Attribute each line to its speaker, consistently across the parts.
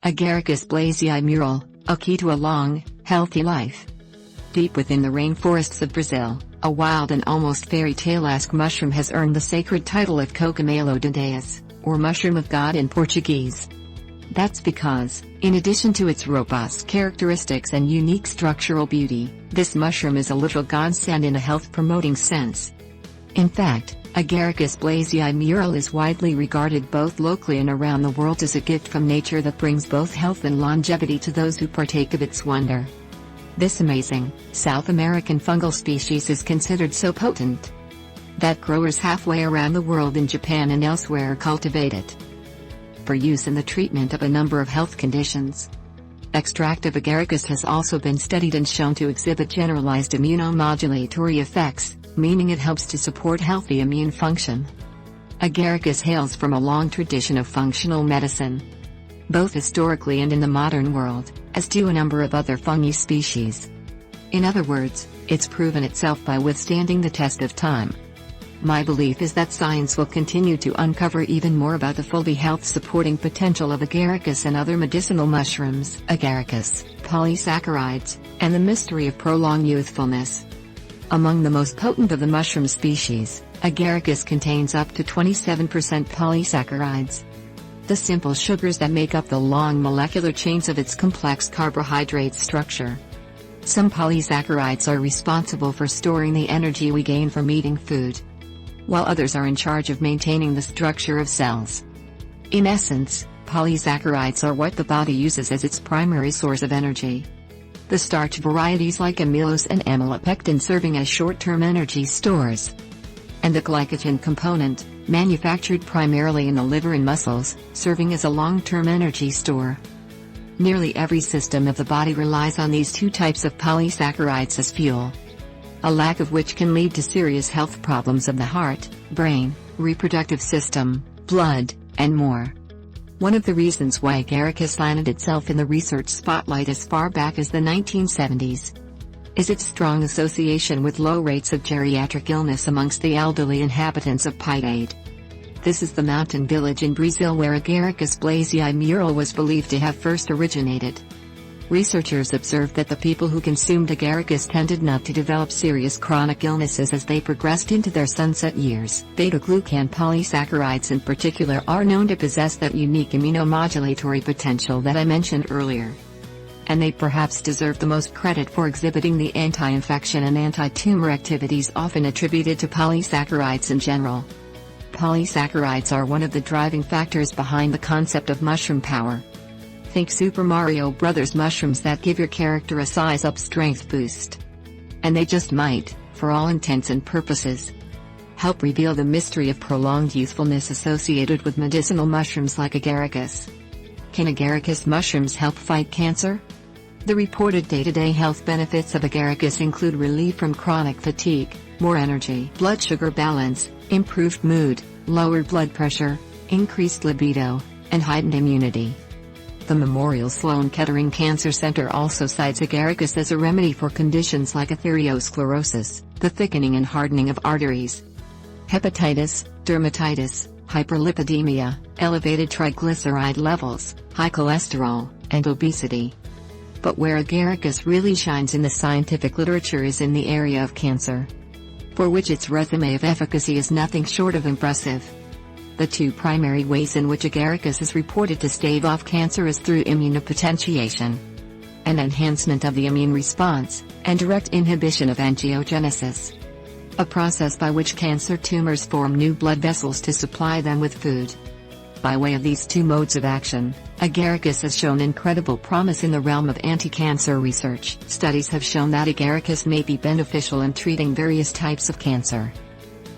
Speaker 1: Agaricus Blazei Murill, a key to a long, healthy life. Deep within the rainforests of Brazil, a wild and almost fairy tale-esque mushroom has earned the sacred title of Cogumelo de Deus, or mushroom of God in Portuguese. That's because, in addition to its robust characteristics and unique structural beauty, this mushroom is a literal godsend in a health-promoting sense. In fact, Agaricus Blazei Murill is widely regarded both locally and around the world as a gift from nature that brings both health and longevity to those who partake of its wonder. This amazing, South American fungal species is considered so potent that growers halfway around the world in Japan and elsewhere cultivate it for use in the treatment of a number of health conditions. Extract of Agaricus has also been studied and shown to exhibit generalized immunomodulatory effects, meaning it helps to support healthy immune function. Agaricus hails from a long tradition of functional medicine, both historically and in the modern world, as do a number of other fungi species. In other words, it's proven itself by withstanding the test of time. My belief is that science will continue to uncover even more about the fully health-supporting potential of Agaricus and other medicinal mushrooms, Agaricus, Polysaccharides, and the mystery of prolonged youthfulness. Among the most potent of the mushroom species, Agaricus contains up to 27% polysaccharides, the simple sugars that make up the long molecular chains of its complex carbohydrate structure. Some polysaccharides are responsible for storing the energy we gain from eating food, while others are in charge of maintaining the structure of cells. In essence, polysaccharides are what the body uses as its primary source of energy, the starch varieties like amylose and amylopectin serving as short-term energy stores, and the glycogen component, manufactured primarily in the liver and muscles, serving as a long-term energy store. Nearly every system of the body relies on these two types of polysaccharides as fuel, a lack of which can lead to serious health problems of the heart, brain, reproductive system, blood, and more. One of the reasons why Agaricus landed itself in the research spotlight as far back as the 1970s is its strong association with low rates of geriatric illness amongst the elderly inhabitants of Piedade. This is the mountain village in Brazil where Agaricus Blazei Murill was believed to have first originated. Researchers observed that the people who consumed Agaricus tended not to develop serious chronic illnesses as they progressed into their sunset years. Beta-glucan polysaccharides in particular are known to possess that unique immunomodulatory potential that I mentioned earlier, and they perhaps deserve the most credit for exhibiting the anti-infection and anti-tumor activities often attributed to polysaccharides in general. Polysaccharides are one of the driving factors behind the concept of mushroom power. Think Super Mario Bros. Mushrooms that give your character a size-up strength boost. And they just might, for all intents and purposes, help reveal the mystery of prolonged youthfulness associated with medicinal mushrooms like Agaricus. Can Agaricus mushrooms help fight cancer? The reported day-to-day health benefits of Agaricus include relief from chronic fatigue, more energy, blood sugar balance, improved mood, lowered blood pressure, increased libido, and heightened immunity. The Memorial Sloan Kettering Cancer Center also cites Agaricus as a remedy for conditions like atherosclerosis, the thickening and hardening of arteries, hepatitis, dermatitis, hyperlipidemia, elevated triglyceride levels, high cholesterol, and obesity. But where Agaricus really shines in the scientific literature is in the area of cancer, for which its resume of efficacy is nothing short of impressive. The two primary ways in which Agaricus is reported to stave off cancer is through immunopotentiation, an enhancement of the immune response, and direct inhibition of angiogenesis, a process by which cancer tumors form new blood vessels to supply them with food. By way of these two modes of action, Agaricus has shown incredible promise in the realm of anti-cancer research. Studies have shown that Agaricus may be beneficial in treating various types of cancer,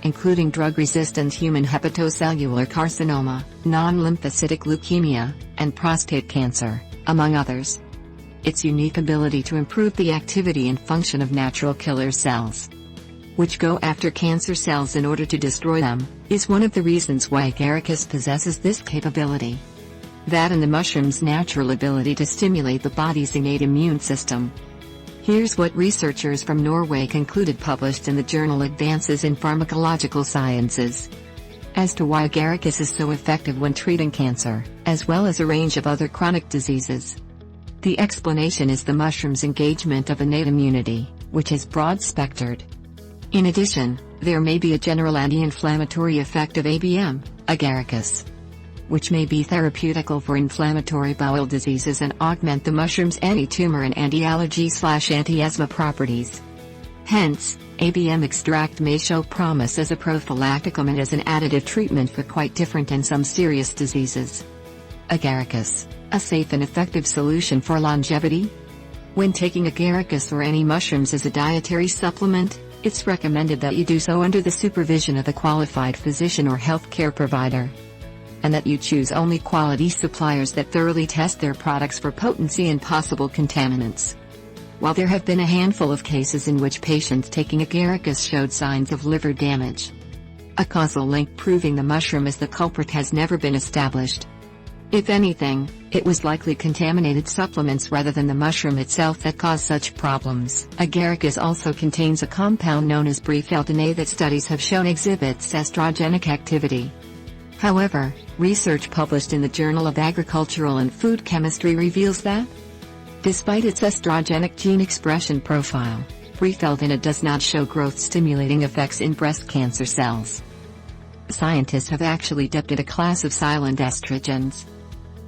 Speaker 1: including drug-resistant human hepatocellular carcinoma, non-lymphocytic leukemia, and prostate cancer, among others. Its unique ability to improve the activity and function of natural killer cells, which go after cancer cells in order to destroy them, is one of the reasons why Agaricus possesses this capability. That and the mushroom's natural ability to stimulate the body's innate immune system. Here's what researchers from Norway concluded, published in the journal Advances in Pharmacological Sciences. As to why Agaricus is so effective when treating cancer, as well as a range of other chronic diseases. The explanation is the mushroom's engagement of innate immunity, which is broad-spectred. In addition, there may be a general anti-inflammatory effect of ABM, Agaricus, which may be therapeutical for inflammatory bowel diseases and augment the mushroom's anti-tumor and anti-allergy/anti-asthma properties. Hence, ABM extract may show promise as a prophylactic and as an additive treatment for quite different and some serious diseases. Agaricus, a safe and effective solution for longevity? When taking Agaricus or any mushrooms as a dietary supplement, it's recommended that you do so under the supervision of a qualified physician or healthcare provider, and that you choose only quality suppliers that thoroughly test their products for potency and possible contaminants. While there have been a handful of cases in which patients taking Agaricus showed signs of liver damage, a causal link proving the mushroom as the culprit has never been established. If anything, it was likely contaminated supplements rather than the mushroom itself that caused such problems. Agaricus also contains a compound known as brifaltin A that studies have shown exhibits estrogenic activity. However, research published in the Journal of Agricultural and Food Chemistry reveals that, despite its estrogenic gene expression profile, brifaltin A does not show growth-stimulating effects in breast cancer cells. Scientists have actually dubbed it a class of silent estrogens,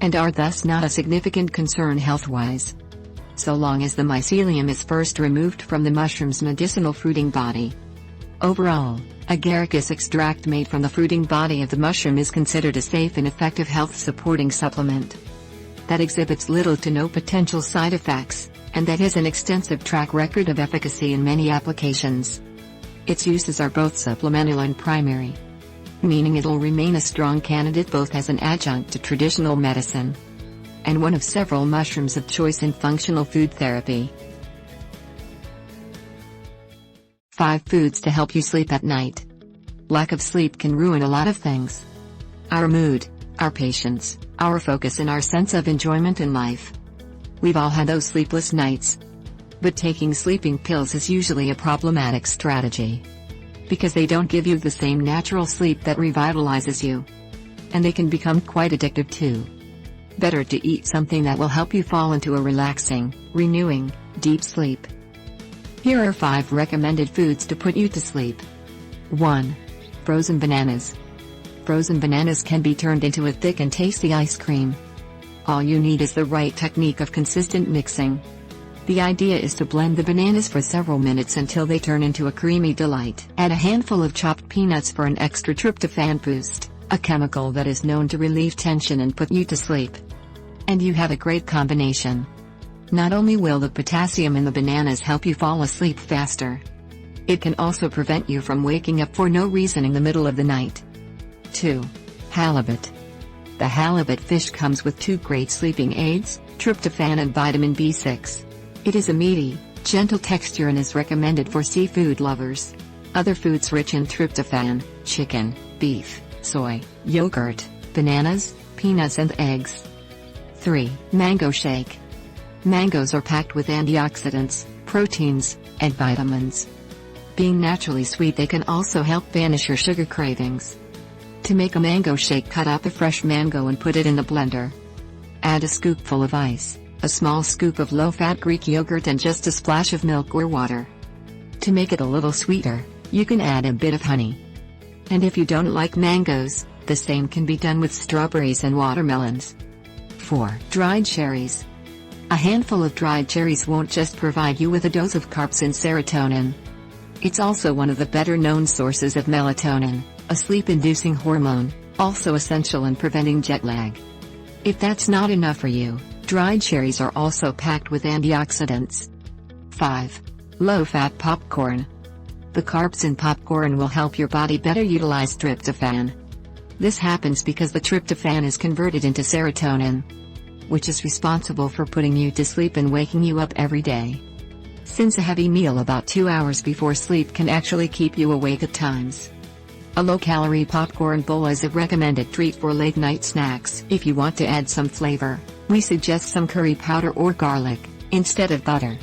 Speaker 1: and are thus not a significant concern health-wise, so long as the mycelium is first removed from the mushroom's medicinal fruiting body. Overall, Agaricus extract made from the fruiting body of the mushroom is considered a safe and effective health-supporting supplement that exhibits little to no potential side effects, and that has an extensive track record of efficacy in many applications. Its uses are both supplemental and primary, meaning it'll remain a strong candidate both as an adjunct to traditional medicine and one of several mushrooms of choice in functional food therapy. 5 foods to help you sleep at night. Lack of sleep can ruin a lot of things: our mood, our patience, our focus, and our sense of enjoyment in life. We've all had those sleepless nights. But taking sleeping pills is usually a problematic strategy, because they don't give you the same natural sleep that revitalizes you. And they can become quite addictive too. Better to eat something that will help you fall into a relaxing, renewing, deep sleep. Here are 5 recommended foods to put you to sleep. 1. Frozen bananas. Frozen bananas can be turned into a thick and tasty ice cream. All you need is the right technique of consistent mixing. The idea is to blend the bananas for several minutes until they turn into a creamy delight. Add a handful of chopped peanuts for an extra tryptophan boost, a chemical that is known to relieve tension and put you to sleep. And you have a great combination. Not only will the potassium in the bananas help you fall asleep faster, it can also prevent you from waking up for no reason in the middle of the night. 2. Halibut. The halibut fish comes with 2 great sleeping aids, tryptophan and vitamin B6. It is a meaty, gentle texture and is recommended for seafood lovers. Other foods rich in tryptophan: chicken, beef, soy, yogurt, bananas, peanuts and eggs. 3. Mango shake. Mangoes are packed with antioxidants, proteins, and vitamins. Being naturally sweet, they can also help banish your sugar cravings. To make a mango shake, cut up a fresh mango and put it in the blender. Add a scoopful of ice, a small scoop of low-fat Greek yogurt and just a splash of milk or water. To make it a little sweeter, you can add a bit of honey. And if you don't like mangoes, the same can be done with strawberries and watermelons. 4. Dried cherries. A handful of dried cherries won't just provide you with a dose of carbs and serotonin. It's also one of the better-known sources of melatonin, a sleep-inducing hormone, also essential in preventing jet lag. If that's not enough for you, dried cherries are also packed with antioxidants. 5. Low-fat popcorn. The carbs in popcorn will help your body better utilize tryptophan. This happens because the tryptophan is converted into serotonin, which is responsible for putting you to sleep and waking you up every day. Since a heavy meal about 2 hours before sleep can actually keep you awake at times, a low-calorie popcorn bowl is a recommended treat for late-night snacks. If you want to add some flavor, we suggest some curry powder or garlic, instead of butter.